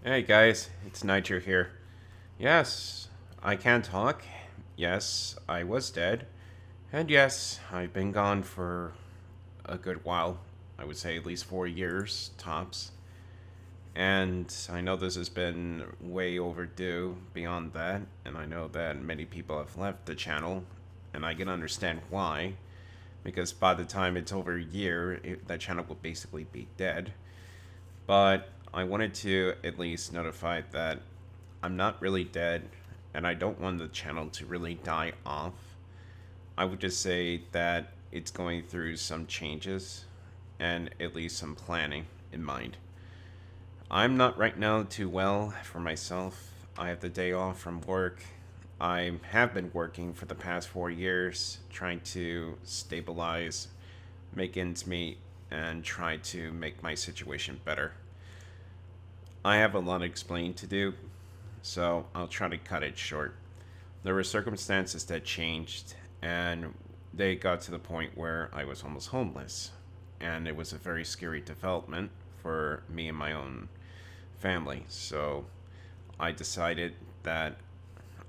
Hey guys, it's Niger here. Yes, I can talk. Yes, I was dead. And yes, I've been gone for a good while. I would say at least 4 years, tops. And I know this has been way overdue beyond that, and I know that many people have left the channel, and I can understand why. Because by the time it's over a year, that channel will basically be dead. But I wanted to at least notify that I'm not really dead, and I don't want the channel to really die off. I would just say that it's going through some changes and at least some planning in mind. I'm not right now too well for myself. I have the day off from work. I have been working for the past 4 years, trying to stabilize, make ends meet, and try to make my situation better. I have a lot of explaining to do, so I'll try to cut it short. There were circumstances that changed, and they got to the point where I was almost homeless. And it was a very scary development for me and my own family. So I decided that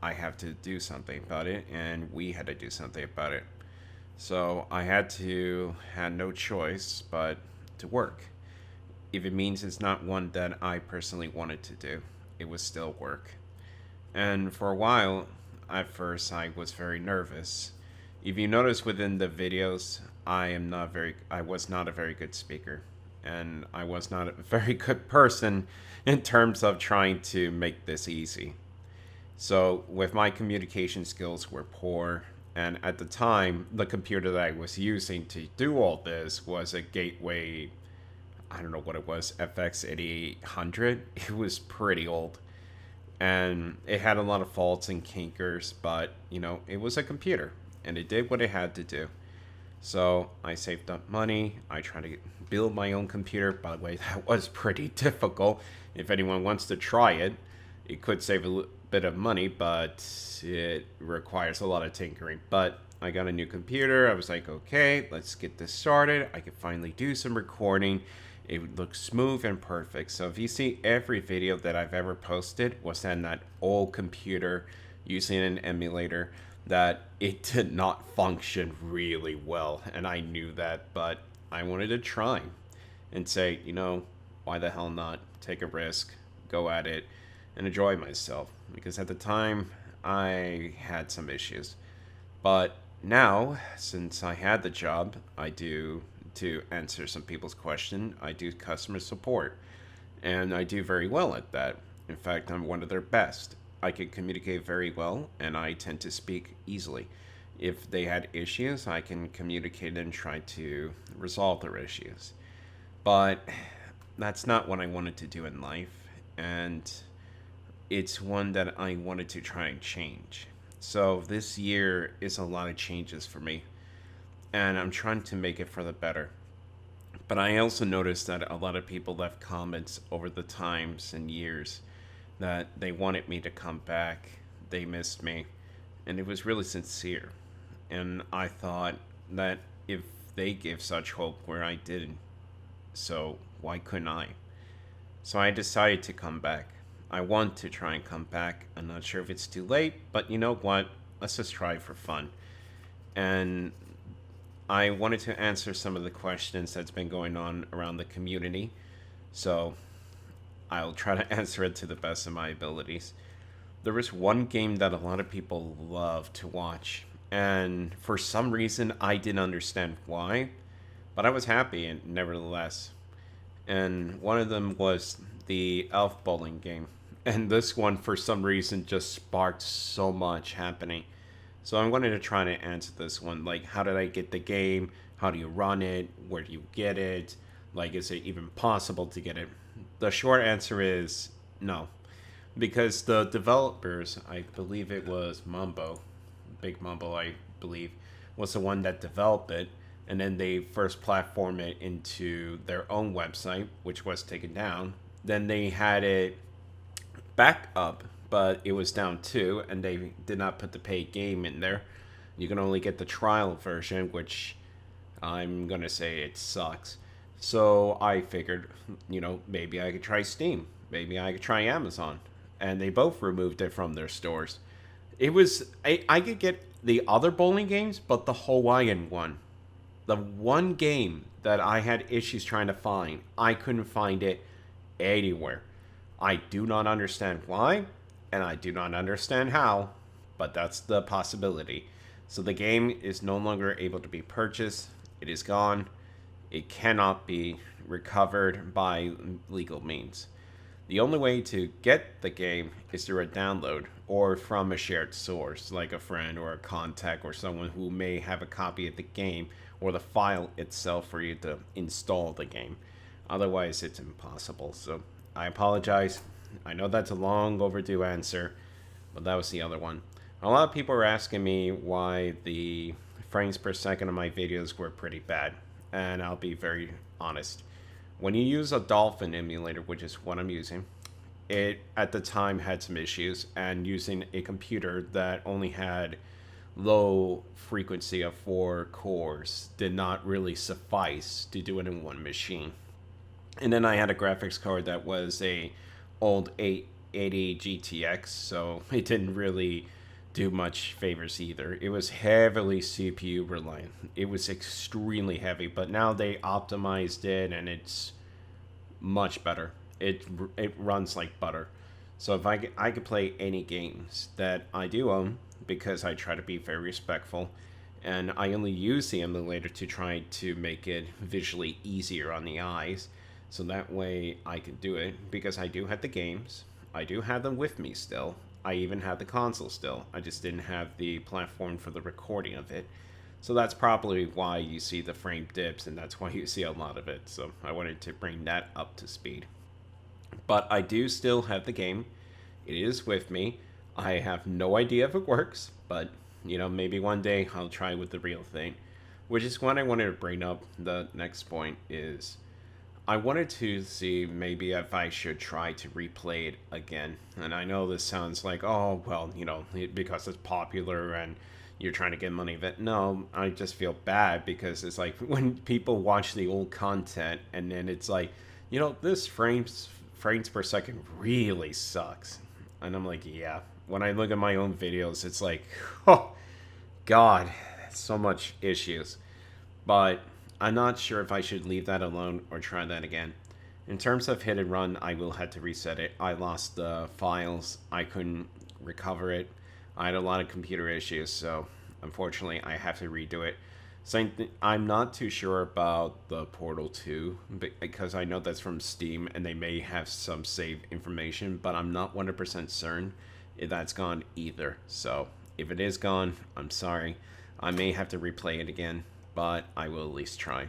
I have to do something about it, and we had to do something about it. So I had no choice but to work. If it means it's not one that I personally wanted to do, it was still work. And for a while, at first, I was very nervous. If you notice within the videos, I was not a very good speaker, and I was not a very good person in terms of trying to make this easy. So, with my communication skills were poor, and at the time, the computer that I was using to do all this was a Gateway, I don't know what it was, FX 8800. It was pretty old, and it had a lot of faults and kinkers, but it was a computer and it did what it had to do. So I saved up money. I tried to build my own computer. By the way, that was pretty difficult. If anyone wants to try it, it could save a bit of money, but it requires a lot of tinkering. But I got a new computer. I was like, okay, let's get this started. I could finally do some recording. It looks smooth and perfect. So if you see, every video that I've ever posted was on that old computer using an emulator that it did not function really well. And I knew that, but I wanted to try and say, why the hell not? Take a risk, go at it, and enjoy myself. Because at the time, I had some issues. But now, since I had the job, I do, to answer some people's question, I do customer support. And I do very well at that. In fact, I'm one of their best. I can communicate very well, and I tend to speak easily. If they had issues, I can communicate and try to resolve their issues. But that's not what I wanted to do in life, and it's one that I wanted to try and change. So this year is a lot of changes for me, and I'm trying to make it for the better. But I also noticed that a lot of people left comments over the times and years that they wanted me to come back, they missed me, and it was really sincere. And I thought that if they give such hope where I didn't, so why couldn't I? So I decided to come back. I want to try and come back. I'm not sure if it's too late, but you know what? Let's just try for fun. And I wanted to answer some of the questions that's been going on around the community. So I'll try to answer it to the best of my abilities. There was one game that a lot of people love to watch, and for some reason I didn't understand why, but I was happy and nevertheless. And one of them was the Elf Bowling game. And this one, for some reason, just sparked so much happening. So I'm going to try to answer this one. Like, how did I get the game? How do you run it? Where do you get it? Like, is it even possible to get it? The short answer is no. Because the developers, I believe it was Mumbo, Big Mumbo, I believe, was the one that developed it. And then they first platformed it into their own website, which was taken down. Then they had it back up, but it was down too, and they did not put the paid game in there. You can only get the trial version, which I'm gonna say it sucks. So I figured, maybe I could try Steam. maybe I could try Amazon. And they both removed it from their stores. It was, I could get the other bowling games, but the Hawaiian one, the one game that I had issues trying to find, I couldn't find it anywhere. I do not understand why, and I do not understand how, but that's the possibility. So the game is no longer able to be purchased. It is gone. It cannot be recovered by legal means. The only way to get the game is through a download or from a shared source, like a friend or a contact or someone who may have a copy of the game or the file itself for you to install the game. Otherwise, it's impossible. So I apologize. I know that's a long overdue answer, but that was the other one. A lot of people are asking me why the frames per second of my videos were pretty bad, and I'll be very honest. When you use a Dolphin emulator, which is what I'm using, it at the time had some issues, and using a computer that only had low frequency of 4 cores did not really suffice to do it in one machine. And then I had a graphics card that was a old 880 GTX, so it didn't really do much favors either. It was heavily CPU reliant. It was extremely heavy, but now they optimized it and it's much better. It runs like butter. So if I could play any games that I do own, because I try to be very respectful, and I only use the emulator to try to make it visually easier on the eyes, so that way I can do it, because I do have the games, I do have them with me still, I even have the console still, I just didn't have the platform for the recording of it. So that's probably why you see the frame dips, and that's why you see a lot of it, so I wanted to bring that up to speed. But I do still have the game, it is with me, I have no idea if it works, but, you know, maybe one day I'll try with the real thing. Which is what I wanted to bring up. The next point is, I wanted to see maybe if I should try to replay it again. And I know this sounds like, oh, well, you know, because it's popular and you're trying to get money of it. No, I just feel bad because it's like when people watch the old content and then it's like, you know, this frames per second really sucks. And I'm like, yeah. When I look at my own videos, it's like, oh, God, so much issues. But I'm not sure if I should leave that alone or try that again. In terms of hit and run, I will have to reset it. I lost the files. I couldn't recover it. I had a lot of computer issues, so unfortunately I have to redo it. So I'm not too sure about the Portal 2 because I know that's from Steam and they may have some saved information, but I'm not 100% certain if that's gone either. So if it is gone, I'm sorry. I may have to replay it again, but I will at least try.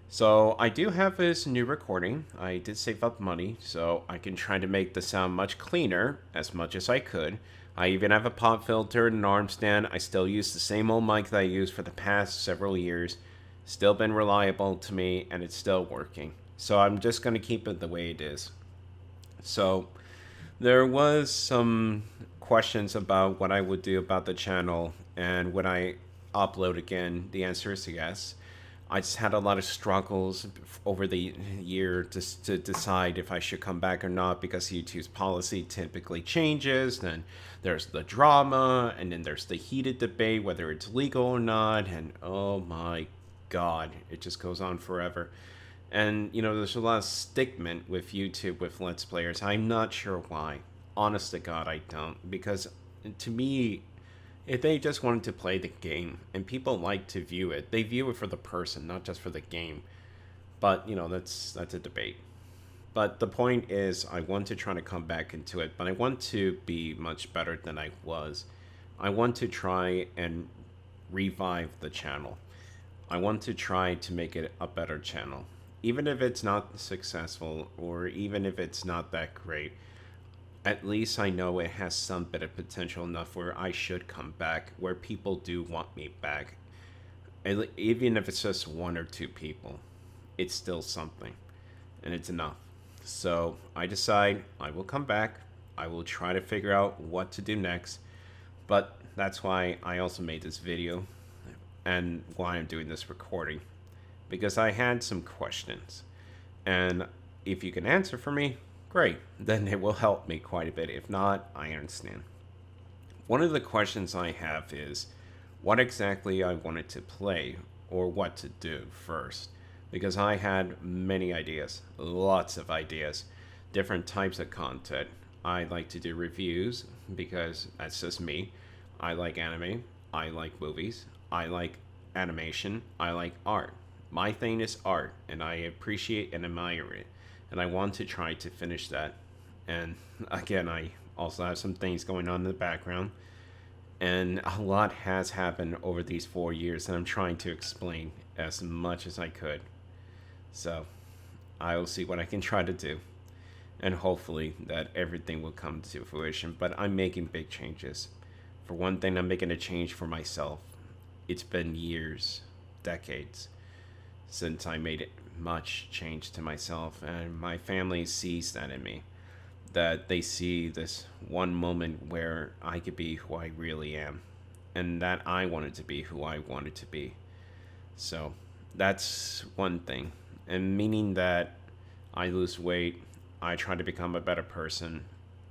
So I do have this new recording. I did save up money, so I can try to make the sound much cleaner as much as I could. I even have a pop filter and an arm stand. I still use the same old mic that I used for the past several years. Still been reliable to me, and it's still working. So I'm just going to keep it the way it is. So there was some questions about what I would do about the channel, and when I upload again, the answer is yes. I just had a lot of struggles over the year just to decide if I should come back or not because YouTube's policy typically changes. Then there's the drama, and then there's the heated debate whether it's legal or not, and oh my God, it just goes on forever. And, you know, there's a lot of stigma with YouTube with Let's Players. I'm not sure why. Honest to God, I don't. Because to me, if they just wanted to play the game, and people like to view it, they view it for the person, not just for the game. But, you know, that's a debate. But the point is, I want to try to come back into it, but I want to be much better than I was. I want to try and revive the channel. I want to try to make it a better channel. Even if it's not successful, or even if it's not that great, at least I know it has some bit of potential enough where I should come back, where people do want me back. Even if it's just 1 or 2 people, it's still something, and it's enough. So I decide I will come back. I will try to figure out what to do next, but that's why I also made this video and why I'm doing this recording, because I had some questions, and if you can answer for me, Great, then it will help me quite a bit. If not, I understand. One of the questions I have is what exactly I wanted to play or what to do first. Because I had many ideas, lots of ideas, different types of content. I like to do reviews because that's just me. I like anime, I like movies, I like animation, I like art. My thing is art, and I appreciate and admire it. And I want to try to finish that. And again, I also have some things going on in the background. And a lot has happened over these 4 years, and I'm trying to explain as much as I could. So I will see what I can try to do. And hopefully that everything will come to fruition. But I'm making big changes. For one thing, I'm making a change for myself. It's been years, decades, since I made it much change to myself, and my family sees that in me. That they see this one moment where I could be who I really am, and that I wanted to be who I wanted to be. So that's one thing. And meaning that I lose weight, I try to become a better person,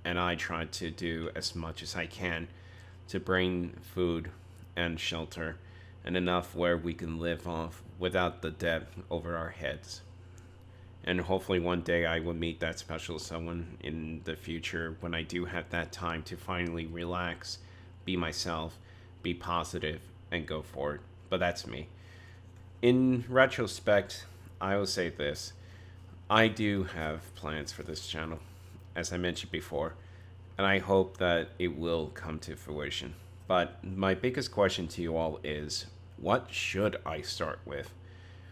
and I try to do as much as I can to bring food and shelter and enough where we can live off without the debt over our heads. And hopefully one day I will meet that special someone in the future when I do have that time to finally relax, be myself, be positive, and go for it. But that's me. In retrospect, I will say this. I do have plans for this channel, as I mentioned before, and I hope that it will come to fruition. But my biggest question to you all is what should I start with?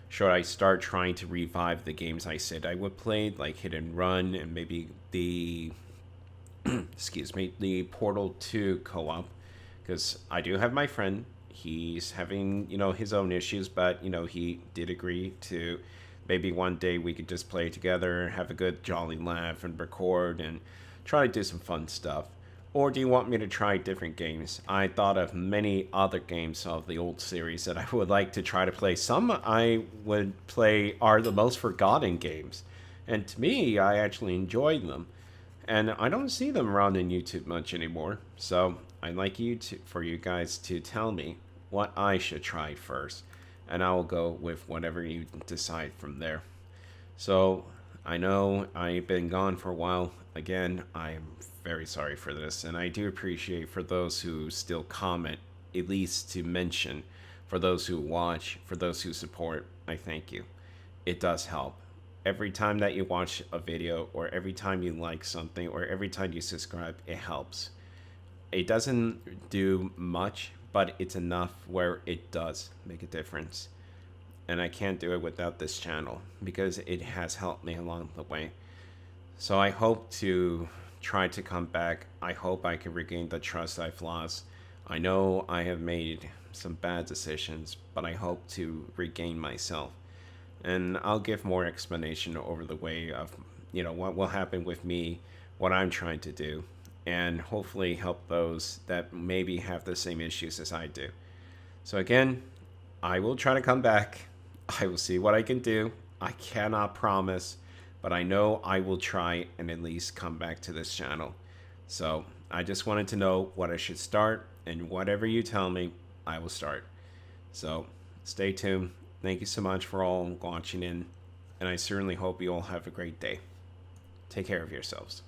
Should I start trying to revive the games I said I would play, like Hit and Run and maybe the excuse me, the Portal 2 co-op? Because I do have my friend. He's having, his own issues, but, he did agree to maybe one day we could just play together, have a good jolly laugh and record and try to do some fun stuff. Or do you want me to try different games? I thought of many other games of the old series that I would like to try to play. Some I would play are the most forgotten games. And to me, I actually enjoy them. And I don't see them around on YouTube much anymore. So I'd like for you guys to tell me what I should try first. And I will go with whatever you decide from there. So I know I've been gone for a while. Again, I'm very sorry for this, and I do appreciate for those who still comment, at least to mention, for those who watch, for those who support. I thank you. It does help. Every time that you watch a video, or every time you like something, or every time you subscribe, it helps. It doesn't do much, but it's enough where it does make a difference. And I can't do it without this channel because it has helped me along the way. So I hope to try to come back. I hope I can regain the trust I've lost. I know I have made some bad decisions, but I hope to regain myself. And I'll give more explanation over the way of, what will happen with me, what I'm trying to do, and hopefully help those that maybe have the same issues as I do. So again, I will try to come back. I will see what I can do. I cannot promise, but I know I will try and at least come back to this channel. So I just wanted to know what I should start, and whatever you tell me, I will start. So stay tuned. Thank you so much for all watching in, and I certainly hope you all have a great day. Take care of yourselves.